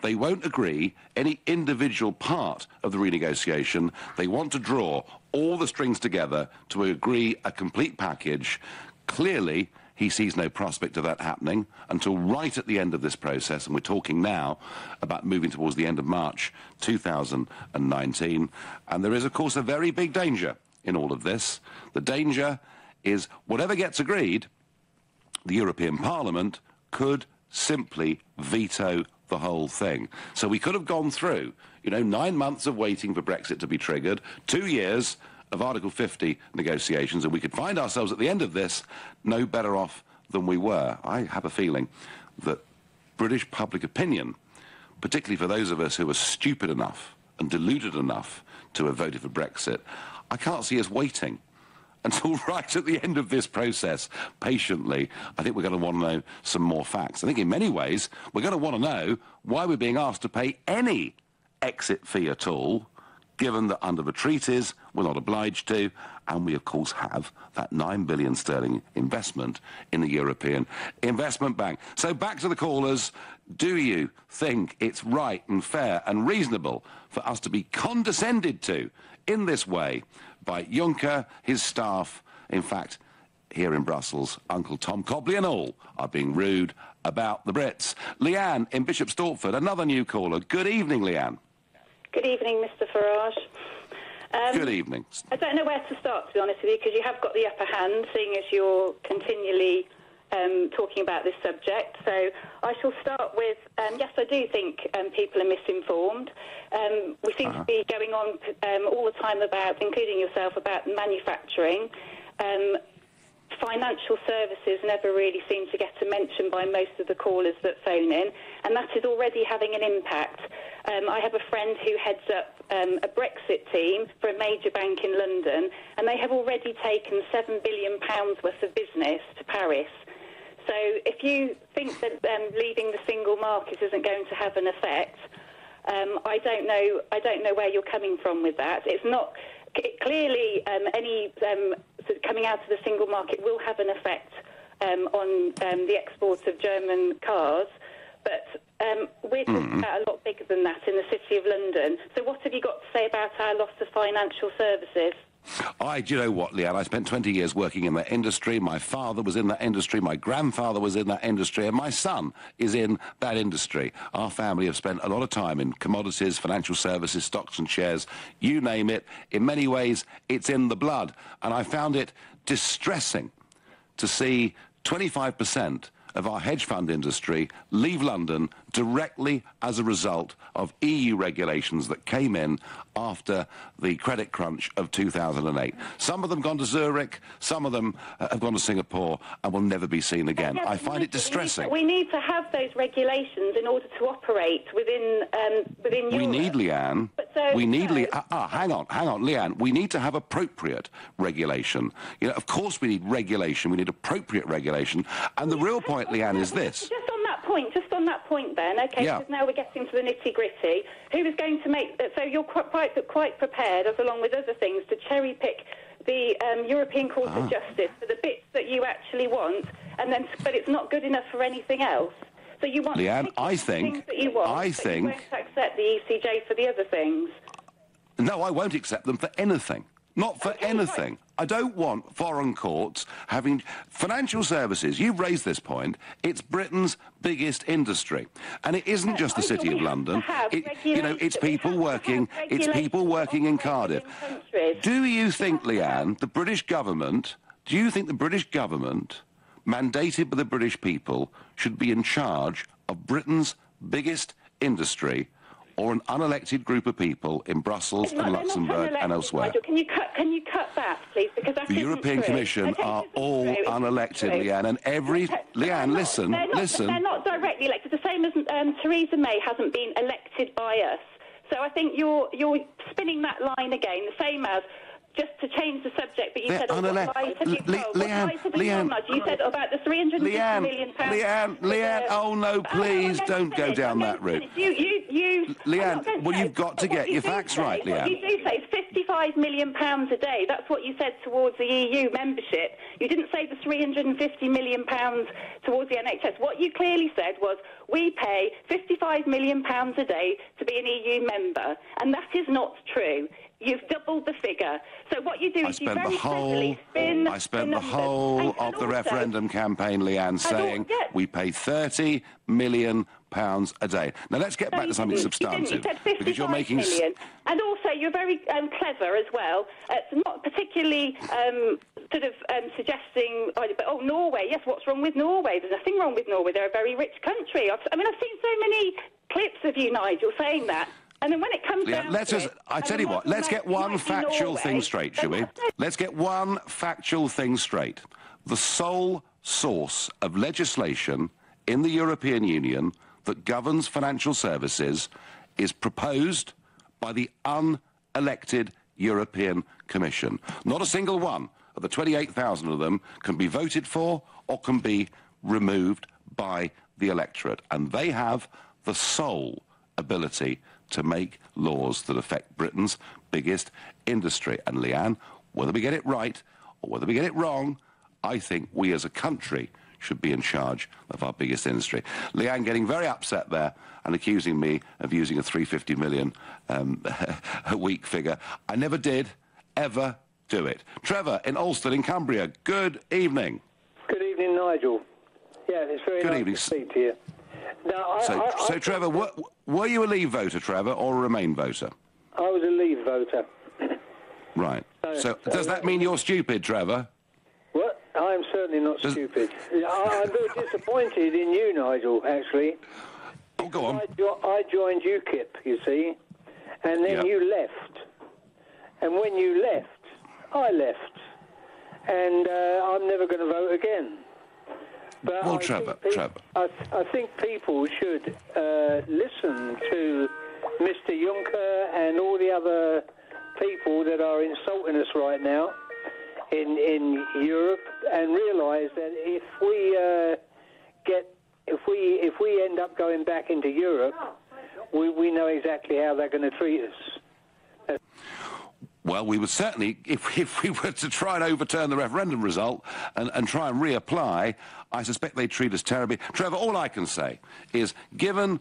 They won't agree any individual part of the renegotiation. They want to draw all the strings together to agree a complete package. Clearly, he sees no prospect of that happening until right at the end of this process, and we're talking now about moving towards the end of March 2019. And there is, of course, a very big danger in all of this. The danger is whatever gets agreed, the European Parliament could simply veto the whole thing. So we could have gone through, 9 months of waiting for Brexit to be triggered, 2 years of Article 50 negotiations, and we could find ourselves at the end of this no better off than we were. I have a feeling that British public opinion, particularly for those of us who are stupid enough and deluded enough to have voted for Brexit, I can't see us waiting until right at the end of this process, patiently. I think we're going to want to know some more facts. I think in many ways we're going to want to know why we're being asked to pay any exit fee at all, given that under the treaties we're not obliged to, and we of course have that 9 billion sterling investment in the European Investment Bank. So back to the callers. Do you think it's right and fair and reasonable for us to be condescended to in this way by Juncker, his staff, in fact, here in Brussels, Uncle Tom Cobley and all are being rude about the Brits? Leanne in Bishop Stortford, another new caller. Good evening, Leanne. Good evening, Mr. Farage. Good evening. I don't know where to start, to be honest with you, because you have got the upper hand, seeing as you're continually talking about this subject. So I shall start with, yes, I do think people are misinformed. We seem to be going on all the time about, including yourself, about manufacturing. Financial services never really seem to get a mention by most of the callers that phone in, and that is already having an impact. I have a friend who heads up a Brexit team for a major bank in London, and they have already taken £7 billion worth of business to Paris. So if you think that leaving the single market isn't going to have an effect, I don't know where you're coming from with that. It's not clearly any sort of coming out of the single market will have an effect on the export of German cars, but we're talking about a lot bigger than that in the City of London. So what have you got to say about our loss of financial services? Do you know what, Leanne? I spent 20 years working in that industry. My father was in that industry. My grandfather was in that industry. And my son is in that industry. Our family have spent a lot of time in commodities, financial services, stocks and shares, you name it. In many ways, it's in the blood. And I found it distressing to see 25% of our hedge fund industry leave London directly as a result of EU regulations that came in after the credit crunch of 2008. Some of them gone to Zurich, some of them have gone to Singapore and will never be seen again. I find it distressing. We need to have those regulations in order to operate within Europe. We need, Leanne, hang on, Leanne, we need to have appropriate regulation. You know, of course we need regulation, we need appropriate regulation, and the real point, Leanne, is this. Just on that point then, okay, because now we're getting to the nitty-gritty. Who is going to make... So you're quite prepared, as along with other things, to cherry-pick the European Court of Justice for the bits that you actually want, and then, but it's not good enough for anything else. So you want Leanne, things that you want, but you won't accept the ECJ for the other things. No, I won't accept them for anything. Not for anything. Right. I don't want foreign courts having... Financial services, you've raised this point, it's Britain's biggest industry. And it isn't just the City of London. It's people working in Cardiff. Do you think, Leanne, the British government, mandated by the British people, should be in charge of Britain's biggest industry, or an unelected group of people in Brussels and Luxembourg and elsewhere? Nigel, can you cut that, please? Because that the European Commission are all unelected, Leanne, and Leanne, listen. They're not directly elected, the same as Theresa May hasn't been elected by us. So I think you're spinning that line again, the same as... Just to change the subject, but you said, what lies have you told? You said about the £350 million. Leanne, oh no, please don't go down that route. Leanne, well, you've got to get your facts right, Leanne. What you do say is £55 million a day. That's what you said towards the EU membership. You didn't say the £350 million towards the NHS. What you clearly said was, we pay £55 million a day to be an EU member, and that is not true. You've doubled the figure. So what you do is you very cleverly spin I spent the whole of the referendum campaign, Leanne, saying we pay £30 million a day. Now let's get back to something substantive. Because you're making million. And also you're very clever as well. It's not particularly suggesting, oh, Norway, yes, what's wrong with Norway? There's nothing wrong with Norway. They're a very rich country. I've seen so many clips of you, Nigel, saying that. And then when it comes down to it... I tell you what, let's get one factual thing straight, shall we? Let's get one factual thing straight. The sole source of legislation in the European Union that governs financial services is proposed by the unelected European Commission. Not a single one of the 28,000 of them can be voted for or can be removed by the electorate. And they have the sole ability to make laws that affect Britain's biggest industry. And Leanne, whether we get it right or whether we get it wrong, I think we as a country should be in charge of our biggest industry. Leanne getting very upset there and accusing me of using a £350 million a week figure. I never did, ever do it. Trevor in Alston in Cumbria, good evening. Good evening, Nigel. Yeah, it's very nice to speak to you. Now, so Trevor, were you a Leave voter, Trevor, or a Remain voter? I was a Leave voter. Right. So does that mean you're stupid, Trevor? What? I am certainly not stupid. I'm very disappointed in you, Nigel, actually. Oh, go on. I joined UKIP, you see, and then you left. And when you left, I left. And I'm never going to vote again. But well, Trevor. I think people should listen to Mr. Juncker and all the other people that are insulting us right now in Europe, and realise that if we end up going back into Europe, we know exactly how they're going to treat us. Well, we would certainly, if we were to try and overturn the referendum result and try and reapply, I suspect they'd treat us terribly. Trevor, all I can say is, given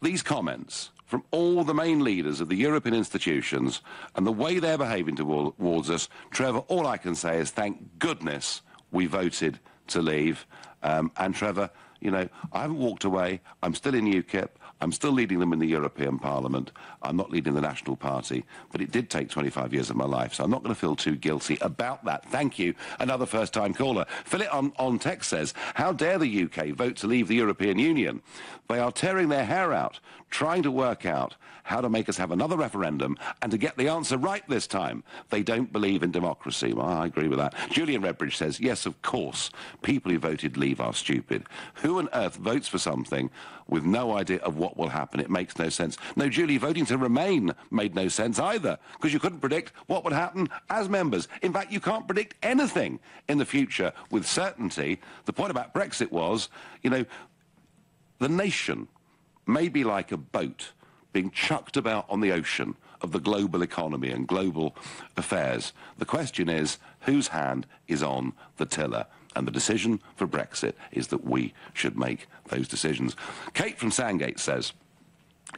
these comments, from all the main leaders of the European institutions and the way they're behaving towards us, Trevor, all I can say is thank goodness we voted to leave. And Trevor, you know, I haven't walked away. I'm still in UKIP. I'm still leading them in the European Parliament. I'm not leading the National Party, but it did take 25 years of my life, so I'm not going to feel too guilty about that. Thank you. Another first-time caller. Philip on text says, how dare the UK vote to leave the European Union? They are tearing their hair out, trying to work out how to make us have another referendum and to get the answer right this time. They don't believe in democracy. Well, I agree with that. Julian Redbridge says, yes, of course, people who voted leave are stupid. Who on earth votes for something with no idea of what will happen? It makes no sense. No, Julie, voting to remain made no sense either, because you couldn't predict what would happen as members. In fact, you can't predict anything in the future with certainty. The point about Brexit was, you know, the nation may be like a boat being chucked about on the ocean of the global economy and global affairs. The question is, whose hand is on the tiller? And the decision for Brexit is that we should make those decisions. Kate from Sandgate says,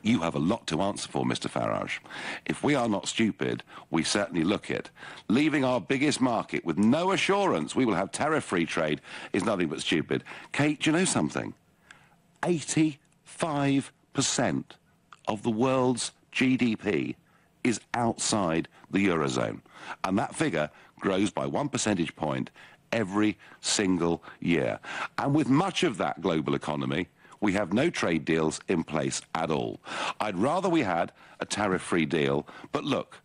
you have a lot to answer for, Mr. Farage. If we are not stupid, we certainly look it. Leaving our biggest market with no assurance we will have tariff-free trade is nothing but stupid. Kate, do you know something? 85% of the world's GDP is outside the Eurozone. And that figure grows by 1 percentage point every single year. And with much of that global economy, we have no trade deals in place at all. I'd rather we had a tariff-free deal, but look,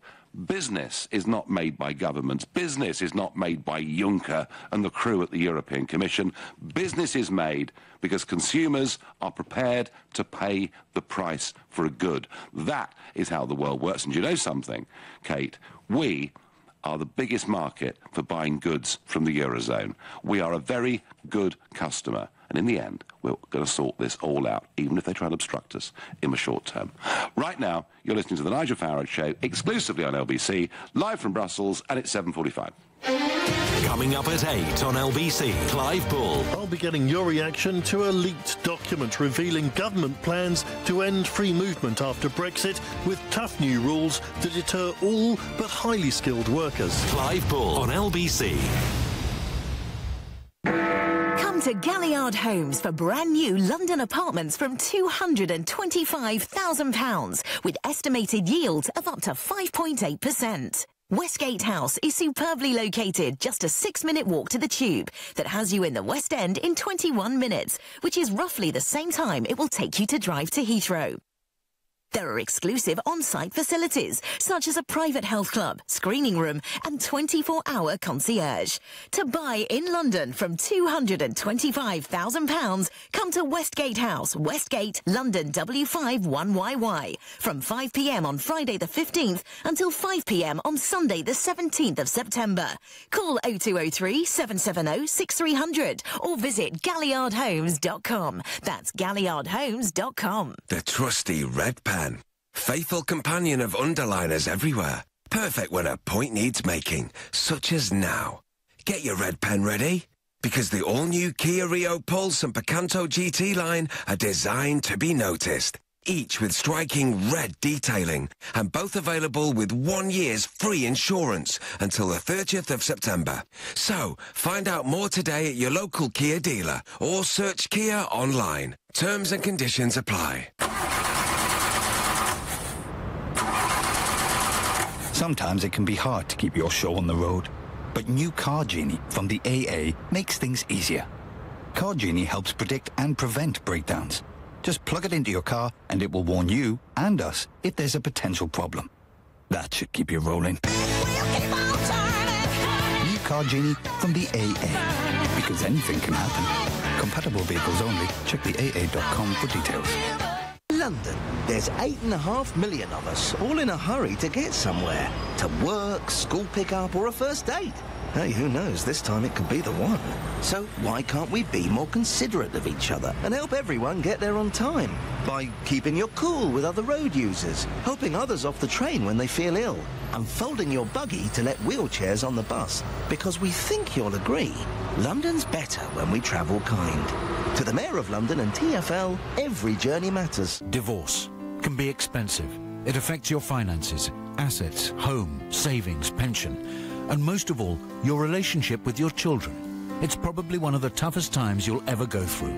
business is not made by governments. Business is not made by Juncker and the crew at the European Commission. Business is made because consumers are prepared to pay the price for a good. That is how the world works. And do you know something, Kate? We are the biggest market for buying goods from the Eurozone. We are a very good customer. And in the end, we're going to sort this all out, even if they try and obstruct us in the short term. Right now, you're listening to The Nigel Farage Show, exclusively on LBC, live from Brussels, and it's 7:45. Coming up at 8 on LBC, Clive Bull. I'll be getting your reaction to a leaked document revealing government plans to end free movement after Brexit with tough new rules to deter all but highly skilled workers. Clive Bull on LBC. Come to Galliard Homes for brand new London apartments from £225,000 with estimated yields of up to 5.8%. Westgate House is superbly located, just a 6-minute walk to the Tube that has you in the West End in 21 minutes, which is roughly the same time it will take you to drive to Heathrow. There are exclusive on-site facilities, such as a private health club, screening room and 24-hour concierge. To buy in London from £225,000, come to Westgate House, Westgate, London W5 1YY, from 5 p.m. on Friday the 15th until 5 p.m. on Sunday the 17th of September. Call 0203 770 6300 or visit galliardhomes.com. That's galliardhomes.com. The trusty red pen. Faithful companion of underliners everywhere. Perfect when a point needs making, such as now. Get your red pen ready, because the all-new Kia Rio Pulse and Picanto GT line are designed to be noticed, each with striking red detailing, and both available with 1 year's free insurance until the 30th of September. So, find out more today at your local Kia dealer, or search Kia online. Terms and conditions apply. Sometimes it can be hard to keep your show on the road, but new Car Genie from the AA makes things easier. Car Genie helps predict and prevent breakdowns. Just plug it into your car and it will warn you and us if there's a potential problem. That should keep you rolling. New Car Genie from the AA, because anything can happen. Compatible vehicles only. Check the AA.com for details. London, there's 8.5 million of us, all in a hurry to get somewhere. To work, school pickup, or a first date. Hey, who knows, this time it could be the one. So why can't we be more considerate of each other and help everyone get there on time? By keeping your cool with other road users, helping others off the train when they feel ill, and folding your buggy to let wheelchairs on the bus. Because we think you'll agree, London's better when we travel kind. To the Mayor of London and TfL, every journey matters. Divorce. can be expensive. It affects your finances, assets, home, savings, pension, and most of all, your relationship with your children. It's probably one of the toughest times you'll ever go through.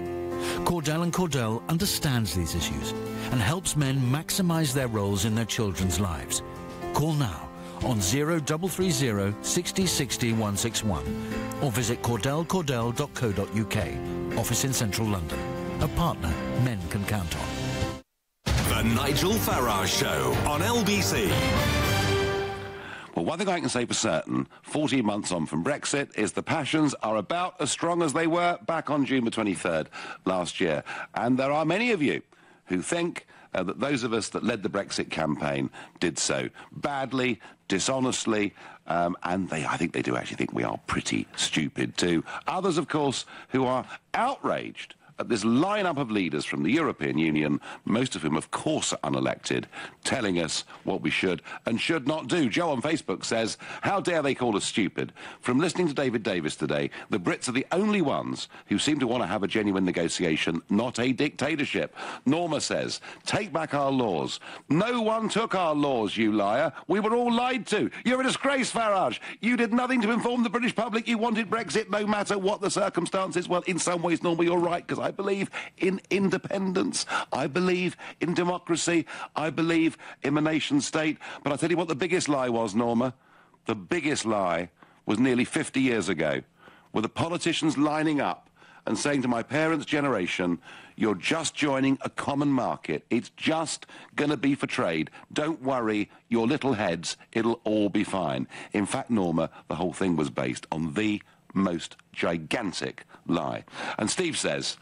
Cordell & Cordell understands these issues and helps men maximise their roles in their children's lives. Call now on 0330 60 60 161 or visit cordellcordell.co.uk. Office in central London. A partner men can count on. The Nigel Farage Show on LBC. Well, one thing I can say for certain, 14 months on from Brexit, is the passions are about as strong as they were back on June the 23rd last year. And there are many of you who think that those of us that led the Brexit campaign did so badly, dishonestly, and I think they do actually think we are pretty stupid too. Others, of course, who are outraged at this lineup of leaders from the European Union, most of whom, of course, are unelected, telling us what we should and should not do. Joe on Facebook says, how dare they call us stupid? From listening to David Davis today, the Brits are the only ones who seem to want to have a genuine negotiation, not a dictatorship. Norma says, take back our laws. No one took our laws, you liar. We were all lied to. You're a disgrace, Farage. You did nothing to inform the British public you wanted Brexit, no matter what the circumstances. Well, in some ways, Norma, you're right, because I believe in independence. I believe in democracy. I believe in a nation state. But I'll tell you what the biggest lie was, Norma. The biggest lie was nearly 50 years ago, with the politicians lining up and saying to my parents' generation, you're just joining a common market. It's just going to be for trade. Don't worry, your little heads, it'll all be fine. In fact, Norma, the whole thing was based on the most gigantic lie. And Steve says,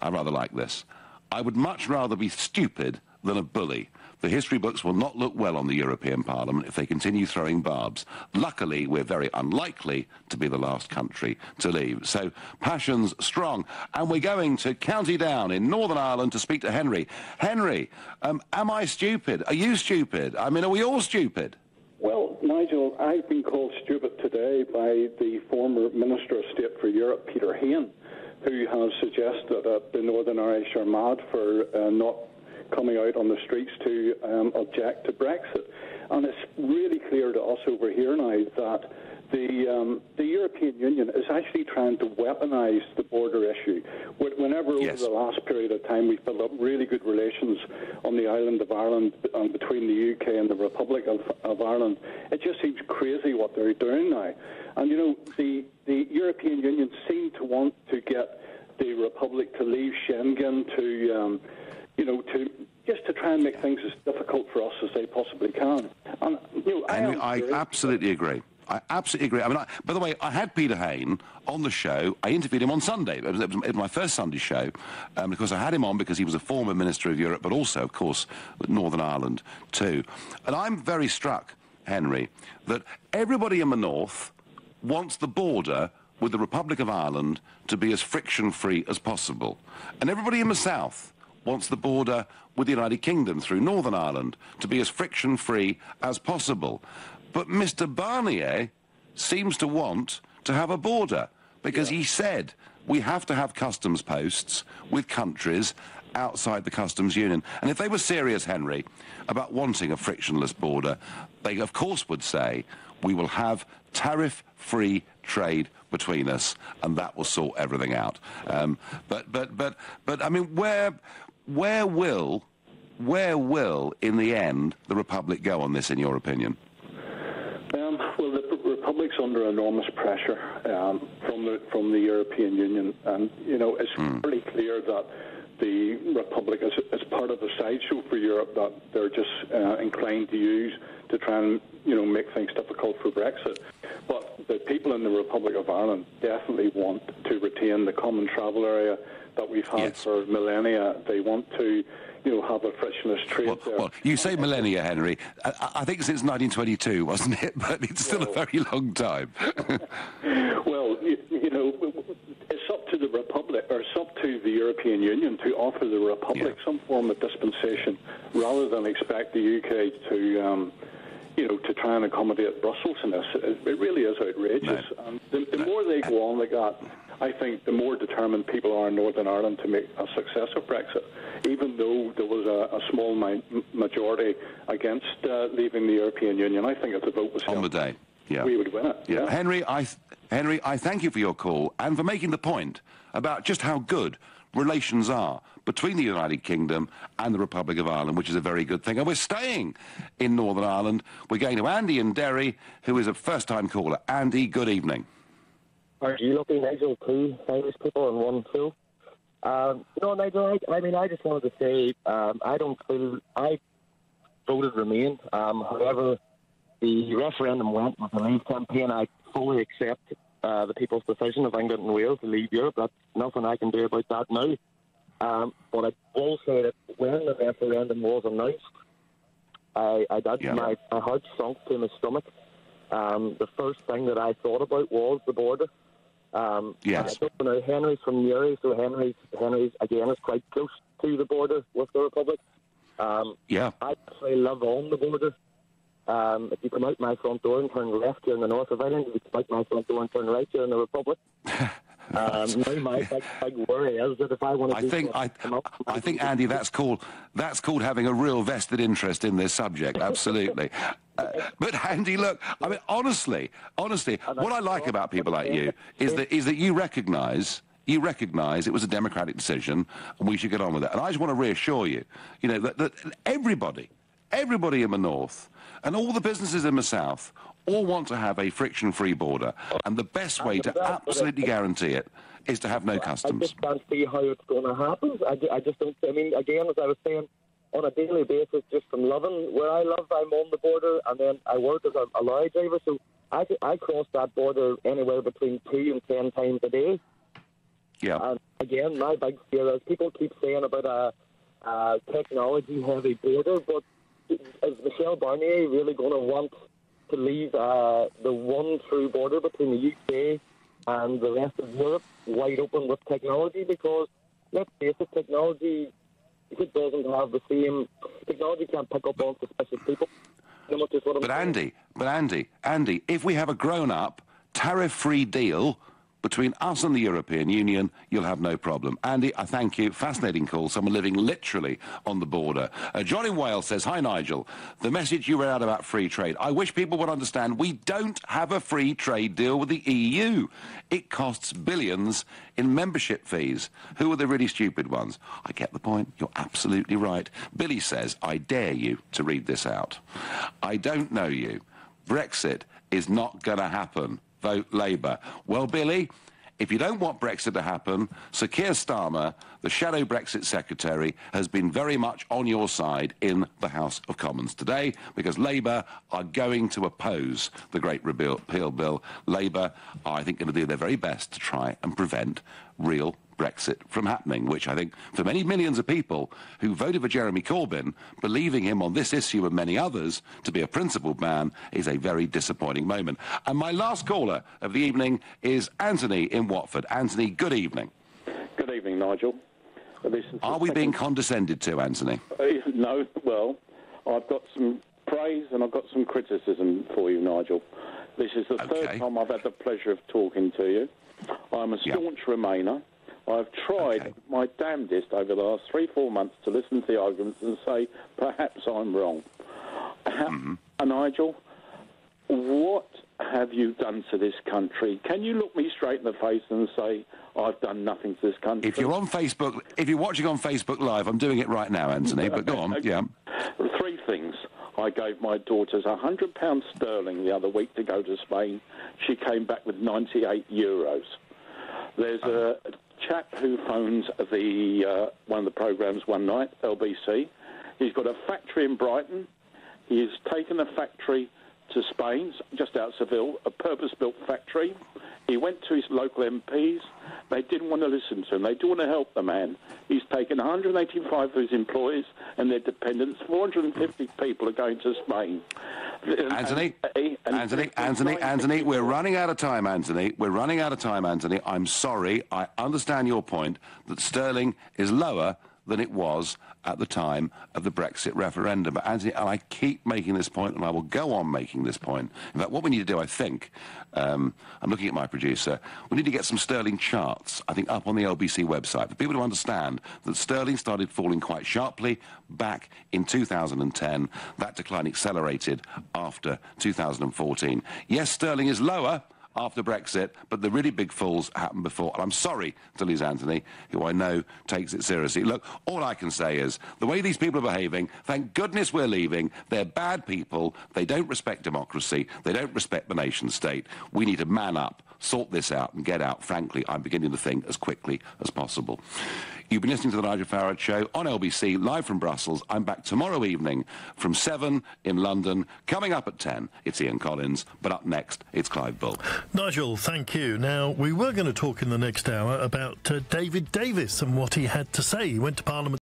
I rather like this. I would much rather be stupid than a bully. The history books will not look well on the European Parliament if they continue throwing barbs. Luckily, we're very unlikely to be the last country to leave. So, passion's strong. And we're going to County Down in Northern Ireland to speak to Henry. Henry, am I stupid? Are you stupid? I mean, are we all stupid? Well, Nigel, I've been called stupid today by the former Minister of State for Europe, Peter Hain, who has suggested that the Northern Irish are mad for not coming out on the streets to object to Brexit. And it's really clear to us over here now that the European Union is actually trying to weaponise the border issue. Whenever over the last period of time we've built up really good relations on the island of Ireland between the UK and the Republic of Ireland, it just seems crazy what they're doing now. And, you know, the European Union seem to want to get the Republic to leave Schengen, to try and make things as difficult for us as they possibly can. And, you know, I absolutely agree. I absolutely agree. I mean, by the way, I had Peter Hain on the show. I interviewed him on Sunday. It was my first Sunday show, because I had him on because he was a former Minister of Europe, but also, of course, Northern Ireland too. And I'm very struck, Henry, that everybody in the north wants the border with the Republic of Ireland to be as friction-free as possible. And everybody in the south wants the border with the United Kingdom through Northern Ireland to be as friction-free as possible. But Mr. Barnier seems to want to have a border because he said we have to have customs posts with countries outside the customs union. And if they were serious, Henry, about wanting a frictionless border, they of course would say we will have tariff-free trade between us, and that will sort everything out. But I mean, where will in the end the Republic go on this, in your opinion? Well, the Republic's under enormous pressure from the European Union, and you know it's pretty clear that the Republic is part of a sideshow for Europe that they're just inclined to use to try and make things difficult for Brexit. But the people in the Republic of Ireland definitely want to retain the common travel area that we've had for millennia. They want to have a frictionless trade there. Well, you say millennia, Henry. I think since 1922, wasn't it? But it's still a very long time. Well, it's up to the Republic, or it's up to the European Union to offer the Republic some form of dispensation, rather than expect the UK to try and accommodate Brussels in this. It really is outrageous. No. And the more they go on like that, I think the more determined people are in Northern Ireland to make a success of Brexit, even though there was a small majority against leaving the European Union. I think if the vote was on the day, we would win it. Yeah. Henry, I thank you for your call and for making the point about just how good relations are between the United Kingdom and the Republic of Ireland, which is a very good thing. And we're staying in Northern Ireland. We're going to Andy in Derry, who is a first-time caller. Andy, good evening. Are you looking, Nigel, two Irish people in one show? No, Nigel, I just wanted to say I voted Remain. However, the referendum went with the Leave campaign. I fully accept the people's decision of England and Wales to leave Europe. That's nothing I can do about that now. But I will say that when the referendum was announced, my heart sunk to my stomach. The first thing that I thought about was the border. Yes. I don't know, Henry's from Newry, so Henry's again is quite close to the border with the Republic. I actually live on the border. If you come out my front door and turn left here in the north of Ireland, if you come out my front door and turn right here in the Republic. Now my big worry is that if I want to I think, Andy, that's called having a real vested interest in this subject. Absolutely. But Andy, look, I mean, honestly, what I like about people like you is that you recognise it was a democratic decision and we should get on with it. And I just want to reassure you, that everybody in the north and all the businesses in the south all want to have a friction-free border. And the best way to absolutely guarantee it is to have no customs. I just can't see how it's going to happen. I just don't. I mean, again, as I was saying, on a daily basis, just from living where I live, I'm on the border, and then I work as a lorry driver, so I cross that border anywhere between 2 and 10 times a day. Yeah. And again, my big fear is people keep saying about a technology-heavy border, but is Michelle Barnier really going to want to leave the one true border between the UK and the rest of Europe wide open with technology? Because, let's face it, technology, it doesn't have the same... Technology can't pick up on suspicious people. But Andy, if we have a grown-up, tariff-free deal between us and the European Union, you'll have no problem. Andy, I thank you. Fascinating call. Someone living literally on the border. John in Wales says, "Hi, Nigel. The message you read out about free trade. I wish people would understand we don't have a free trade deal with the EU. It costs billions in membership fees. Who are the really stupid ones?" I get the point. You're absolutely right. Billy says, "I dare you to read this out. I don't know you. Brexit is not going to happen. Vote Labour." Well, Billy, if you don't want Brexit to happen, Sir Keir Starmer, the shadow Brexit secretary, has been very much on your side in the House of Commons today, because Labour are going to oppose the Great Repeal Bill. Labour are, I think, going to do their very best to try and prevent real Brexit from happening, which I think for many millions of people who voted for Jeremy Corbyn, believing him on this issue and many others to be a principled man, is a very disappointing moment. And my last caller of the evening is Anthony in Watford. Anthony, good evening. Good evening, Nigel. Are we being condescended to, Anthony? No, well, I've got some praise and I've got some criticism for you, Nigel. This is the third time I've had the pleasure of talking to you. I'm a staunch Remainer. I've tried my damnedest over the last 3-4 months to listen to the arguments and say, perhaps I'm wrong. Nigel, what have you done to this country? Can you look me straight in the face and say, I've done nothing to this country? If you're on Facebook, if you're watching on Facebook Live, I'm doing it right now, Anthony, but go on, yeah. 3 things. I gave my daughters £100 sterling the other week to go to Spain. She came back with 98 euros. There's a chap who phones one of the programmes one night, LBC. He's got a factory in Brighton. He's taken a factory to Spain, just out of Seville, a purpose-built factory. He went to his local MPs. They didn't want to listen to him. They didn't want to help the man. He's taken 185 of his employees and their dependents. 450 people are going to Spain. Anthony, we're running out of time, Anthony. We're running out of time, Anthony. I'm sorry. I understand your point that sterling is lower than it was at the time of the Brexit referendum. But Anthony, and I keep making this point, and I will go on making this point. In fact, what we need to do, I think, I'm looking at my producer, we need to get some sterling charts, I think, up on the LBC website for people to understand that sterling started falling quite sharply back in 2010. That decline accelerated after 2014. Yes, sterling is lower after Brexit, but the really big falls happened before. And I'm sorry to lose Anthony, who I know takes it seriously. Look, all I can say is, the way these people are behaving, thank goodness we're leaving. They're bad people. They don't respect democracy. They don't respect the nation state. We need to man up, sort this out, and get out, frankly, I'm beginning to think, as quickly as possible. You've been listening to the Nigel Farage Show on LBC, live from Brussels. I'm back tomorrow evening from 7 in London. Coming up at 10, it's Ian Collins, but up next, it's Clive Bull. Nigel, thank you. Now, we were going to talk in the next hour about David Davis and what he had to say. He went to Parliament